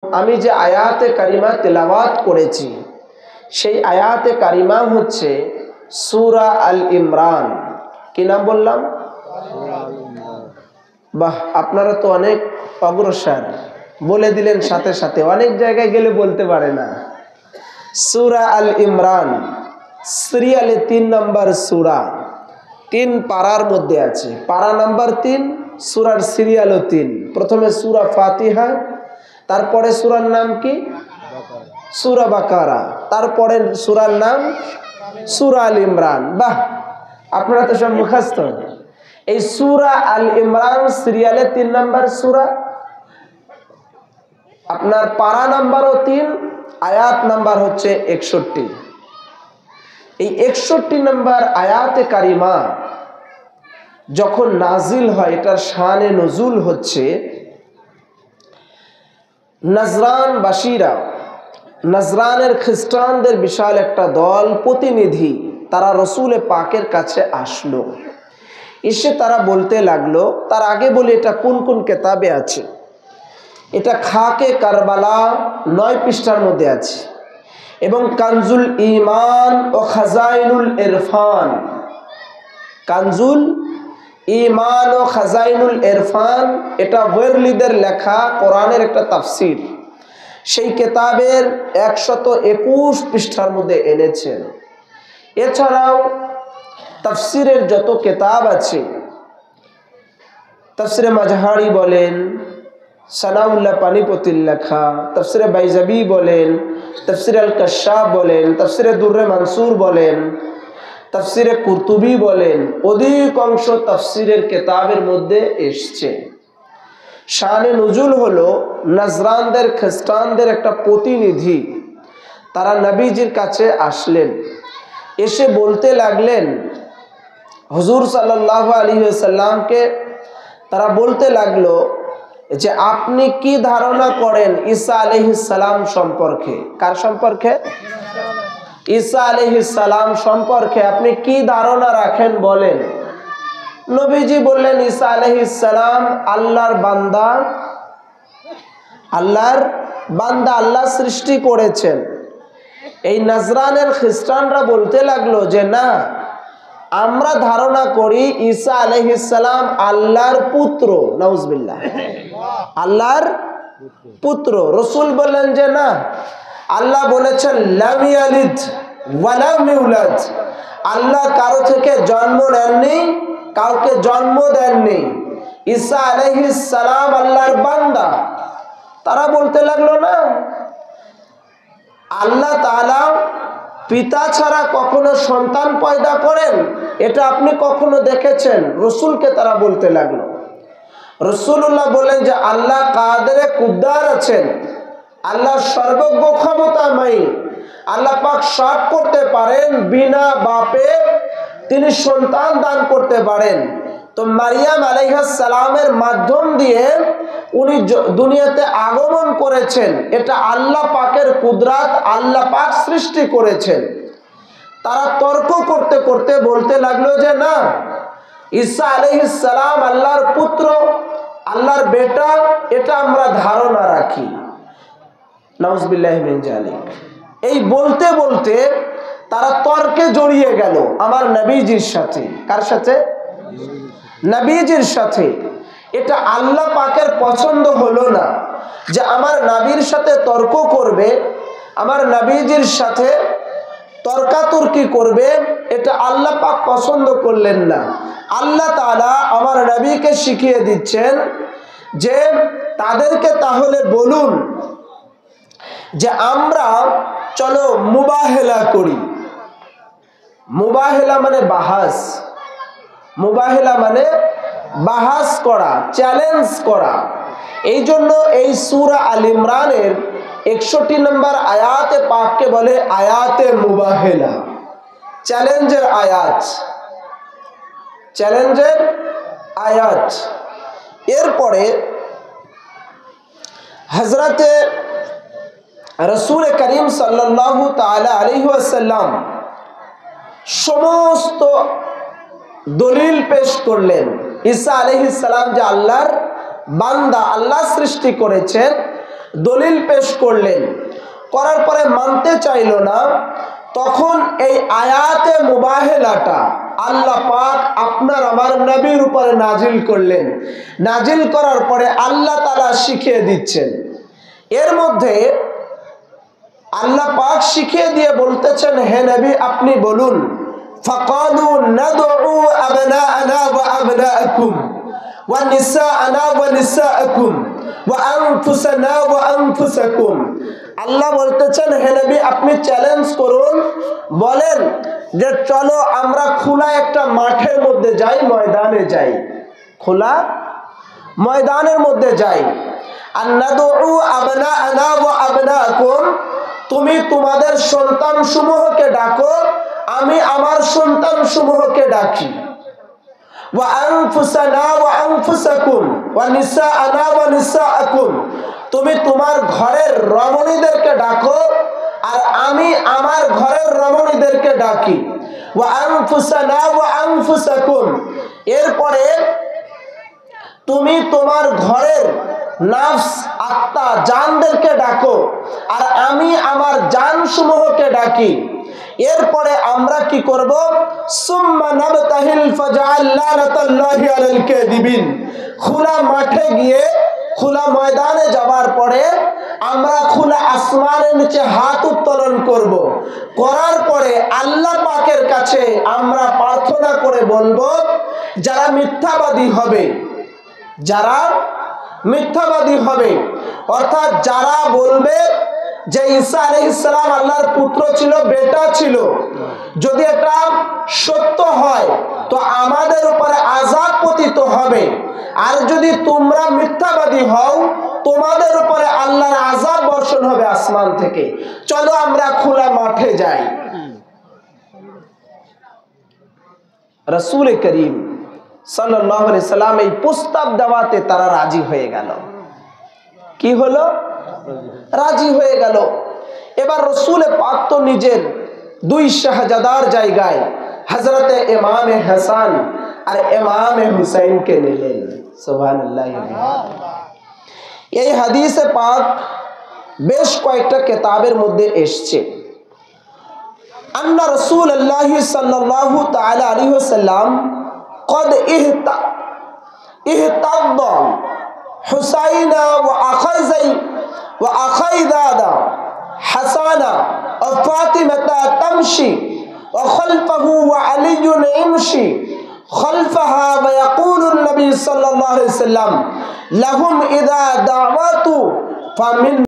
আমি যে আয়াতে কারিমা তেলাওয়াত করেছি সেই আয়াতে কারিমা হচ্ছে সূরা আল ইমরান। কি নাম বললাম? বাহ, আপনারা তো অনেক অগ্রসর, বলে দিলেন সাথে সাথে, অনেক জায়গায় গেলে বলতে পারে না। সূরা আল ইমরান সিরিয়ালে 3 নম্বর সূরা, 3 পারার মধ্যে আছে। পারা নাম্বার 3, সূরার সিরিয়ালও 3। প্রথমে সূরা ফাতিহা, তারপরে সূরার নাম কি? সূরা বাকারা, তারপরে সূরার নাম সূরা আল ইমরান। বাহ, আপনারা তো সব মুখস্থ। এই সূরা আল ইমরান সিরিয়ালে 3 নম্বর সূরা, আপনার পারা নাম্বারও 3, আয়াত নাম্বার হচ্ছে 61। এই 61 নম্বর আয়াতে কারিমা যখন নাজিল হয়, এটার শানে নজুল হচ্ছে নজরানবাসীরা, নজরানের খ্রিস্টানদের বিশাল একটা দল প্রতিনিধি, তারা রসুল পাকের কাছে আসলো। এসে তারা বলতে লাগলো, তার আগে বলি এটা কোন কোন কেতাবে আছে। এটা খাকে কারবালা 9 পৃষ্ঠার মধ্যে আছে, এবং কানজুল ঈমান ও খাজাইনুল ইরফান, কানজুল ঈমান ও খাজাইনুল ইরফান, এটা ওয়েরলিদের লেখা কোরআনের একটা তাফসির। সেই কেতাবের 121 পৃষ্ঠার মধ্যে এনেছেন। এছাড়াও তাফসিরের যত কেতাব আছে, তাফসিরে মাজহারি বলেন, সানাউল্লাহ পানিপতির লেখা, তাফসিরে বাইজাবি বলেন, তাফসিরে আল কাশাফ বলেন, তাফসিরে দুররে মানসুর বলেন, তাফসিরে কুরতুবি বলেন, অধিকাংশ তাফসিরের কেতাবের মধ্যে এসছে। শানে নুজুল হলো নজরানদের, খ্রিস্টানদের একটা প্রতিনিধি, তারা নবীজির কাছে আসলেন। এসে বলতে লাগলেন হুজুর সাল্লাল্লাহু আলাইহি ওয়াসাল্লামকে, তারা বলতে লাগলো যে আপনি কি ধারণা করেন ঈসা আলাইহিস সালাম সম্পর্কে? কার সম্পর্কে? ঈসা আলাইহিস সালাম সম্পর্কে আপনি কি ধারণা রাখেন বলেন। নবীজি বললেন ঈসা আলাইহিস সালাম আল্লাহর বান্দা, আল্লাহর বান্দা, আল্লাহ সৃষ্টি করেছেন। এই নজরানের খ্রিস্টানরা বলতে লাগলো যে না, আমরা ধারণা করি ঈসা আলাইহিস সালাম আল্লাহর পুত্র। নাউজুবিল্লাহ, আল্লাহর পুত্র। রাসূল বললেন যে না, আল্লাহ বলেছেন লাম ইয়ালিদ ওয়া লাম ইউলাদ, আল্লাহ কারো থেকে জন্ম নেননি, কাউকে জন্ম দেননি। ঈসা আলাইহিস সালাম আল্লাহর বান্দা। তারা বলতে লাগলো না, আল্লাহ তাআলা পিতা ছাড়া কখনো সন্তান পয়দা করেন, এটা আপনি কখনো দেখেছেন? রাসূলকে তারা বলতে লাগলো। রাসূলুল্লাহ বলেন যে আল্লাহ কাদেরে কুদ্দার আছেন, আল্লাহ সর্বজ্ঞ ক্ষমতাময়ী, আল্লাহ পাক সব করতে পারেন, বিনা বাপে তিনি সন্তান দান করতে পারেন। তো মারিয়াম আলাইহিস সালামের মাধ্যম দিয়ে উনি দুনিয়াতে আগমন করেছেন, এটা আল্লাহ পাকের কুদরত, আল্লাহ পাক সৃষ্টি করেছেন। তারা তর্ক করতে করতে বলতে লাগলো যে না, ঈসা আলাইহিস সালাম আল্লাহর পুত্র, আল্লাহর বেটা, এটা আমরা ধারণা রাখি। নাউজুবিল্লাহি মিন যালিক। এই বলতে বলতে তারা তর্কে জড়িয়ে গেল আমার নবীজির সাথে। কার সাথে? নবীজির সাথে। এটা আল্লাহ পাকের পছন্দ হলো না যে আমার নবীর সাথে তর্ক করবে, আমার নবীজির সাথে তর্কাতর্কি করবে, এটা আল্লাহ পাক পছন্দ করলেন না। আল্লাহ তাআলা আমার নবীকে শিখিয়ে দিচ্ছেন যে তাদেরকে তাহলে বলুন যে আমরা চলো মুবাহেলা করি। মুবাহেলা মানে বাহাস, মুবাহেলা মানে বাহাস করা, চ্যালেঞ্জ করা। এই জন্য এই সূরা আল ইমরানের 61 নম্বর আয়াতে পাককে বলে আয়াতে মুবাহেলা, চ্যালেঞ্জের আয়াত, চ্যালেঞ্জের আয়াত। এরপরে হযরতে রাসূল করিম সাল্লাল্লাহু তাআলা আলাইহি ওয়াসাল্লাম সমস্ত দলিল পেশ করলেন ঈসা আলাইহিস সালাম যে আল্লাহর বান্দা, আল্লাহ সৃষ্টি করেছেন, দলিল পেশ করলেন, করার পরে মানতে চাইল না। তখন এই আয়াতে মুবাহেলাটা আল্লাহ পাক আপনার আমার নবীর উপরে নাজিল করলেন। নাজিল করার পরে আল্লাহ তাআলা শিখিয়ে দিচ্ছেন। এর মধ্যে আল্লাহ পাক শিখিয়ে দিয়ে বলতেছেন, হে নবী আপনি বলুন, ফাকালু নাদউ আবনাআনা ওয়া আবনাআকুম ওয়া নিসাআনা ওয়া নিসাআকুম ওয়া আনফুসানা ওয়া আনফুসাকুম। আল্লাহ বলতেছেন, হে নবী আপনি চ্যালেঞ্জ করুন, বলেন যে চলো আমরা খোলা একটা মাঠের মধ্যে যাই, ময়দানে যাই, খোলা ময়দানের মধ্যে যাই। আর নাদউ আবনাআনা ওয়া আবনাআকুম, তুমি তোমাদের সন্তান সমূহকে ডাকো, আমি আমার সন্তান সমূহকে ডাকি। ওয়া আনফুসানা ওয়া আনফুসাকুম ওয়া নিসাআনা ওয়া নিসাআকুম, তুমি তোমার ঘরের রমণীদেরকে ডাকো আর আমি আমার ঘরের রমণীদেরকে ডাকি। ওয়া আনফুসানা ওয়া আনফুসাকুম, এরপরে তুমি তোমার ঘরের নাফস আত্মা জানদেরকে ডাকো আর আমি আমার জান সমূহকে ডাকি। এরপরে আমরা কি করব? সুম্মা নাবতাহিল ফাজআল লানাতাল্লাহি আলাল কাযিবিন, খোলা মাঠে গিয়ে খোলা ময়দানে যাওয়ার পরে আমরা খোলা আসমানের নিচে হাত উত্তোলন করব। করার পরে আল্লাহ পাকের কাছে আমরা প্রার্থনা করে বলবো, যারা মিথ্যাবাদী হবে, যারা মিথ্যাবাদী হবে, অর্থাৎ যারা বলবে যে ঈসা আলাইহিস সালাম আল্লাহর পুত্র ছিল, বেটা ছিল, যদি এটা সত্য হয় তো আমাদের উপরে আযাব পতিত হবে। আর যদি তোমরা মিথ্যাবাদী হও তোমাদের উপরে আল্লাহর আযাব বর্ষণ হবে আসমান থেকে। চলো আমরা খোলা মাঠে যাই। রাসূল করিম সাল্লাল্লাহু আলাইহি সাল্লাম এই প্রস্তাব দেওয়াতে তারা রাজি হয়ে গেল। কি হলো? রাজি হয়ে গেল। এবার রাসূল পাক তো নিজের দুই শাহজাদার জায়গায় হযরতে ইমামে হাসান আর ইমামে হুসাইনকে নিলেন। সুবহানাল্লাহ। এই হাদিসে পাক বেশ কয়েকটা কিতাবের মধ্যে এসেছে। আন্না রাসূলুল্লাহ সাল্লাল্লাহু তাআলা আলাইহি ওয়াসাল্লাম قد اهتض حسين وأخيذاد حسان وفاطمة تمشي وخلفه وعلي يمشي خلفها، ويقول النبي صلى الله عليه وسلم لهم إذا دعوت فمن